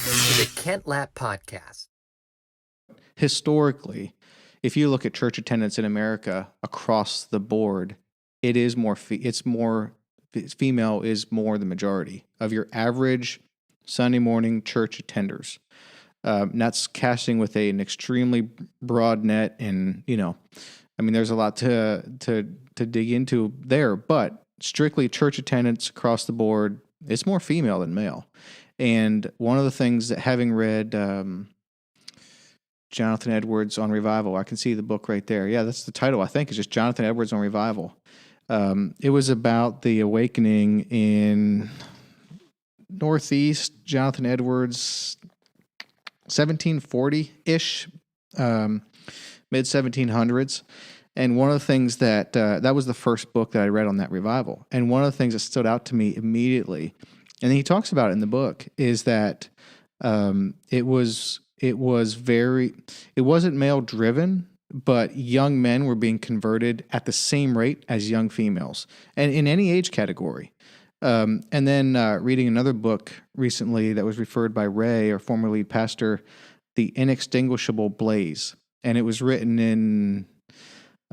Welcome to the Kent Lapp Podcast. Historically, if you look at church attendance in America across the board, it is more female is more the majority of your average Sunday morning church attenders. That's casting with an extremely broad net, and there's a lot to dig into there. But strictly church attendance across the board, it's more female than male. And one of the things that, having read Jonathan Edwards on Revival, I can see the book right there. Yeah, that's the title, I think, is just Jonathan Edwards on Revival. It was about the awakening in Northeast, Jonathan Edwards, 1740-ish, mid-1700s. And one of the things that was the first book that I read on that revival. And one of the things that stood out to me immediately, and he talks about it in the book, is that it wasn't male driven, but young men were being converted at the same rate as young females, and in any age category. And then reading another book recently that was referred by Ray, our former lead pastor, The Inextinguishing Blaze. And it was written in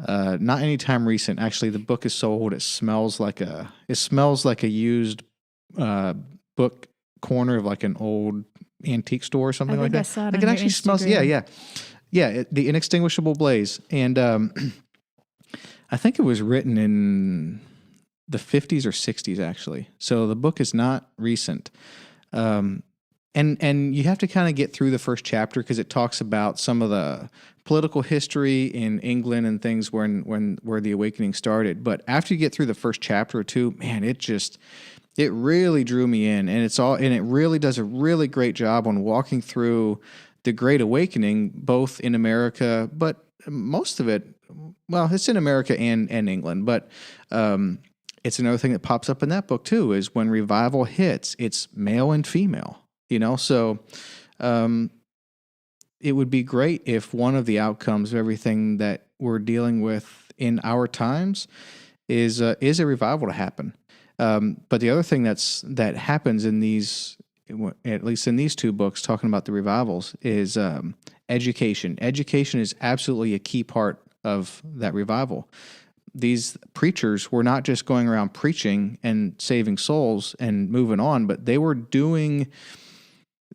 not any time recent. Actually, the book is so old it smells like a used book corner of like an old antique store or something like that. I saw it like on it your actually smells. Instagram. The Inextinguishing Blaze, and I think it was written in the 50s or 60s actually. So the book is not recent. And you have to kind of get through the first chapter because it talks about some of the political history in England and things where the awakening started. But after you get through the first chapter or two, man, it really drew me in, and it really does a really great job on walking through the Great Awakening, both in America, but most of it, well, it's in America and England, but it's another thing that pops up in that book too, is when revival hits, it's male and female, so it would be great if one of the outcomes of everything that we're dealing with in our times is a revival to happen. But the other thing that happens in these, at least in these two books, talking about the revivals, is education. Education is absolutely a key part of that revival. These preachers were not just going around preaching and saving souls and moving on, but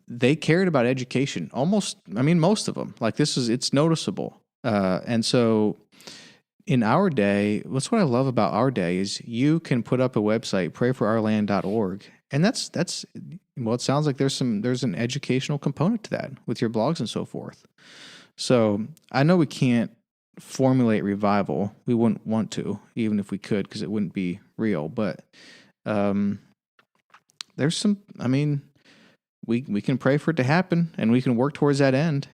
they cared about education. Most of them. Like it's noticeable. And so in our day, that's what I love about our day, is you can put up a website, prayforourland.org, and that's it sounds like there's an educational component to that with your blogs and so forth. So I know we can't formulate revival. We wouldn't want to, even if we could, because it wouldn't be real. But there's some. We can pray for it to happen, and we can work towards that end.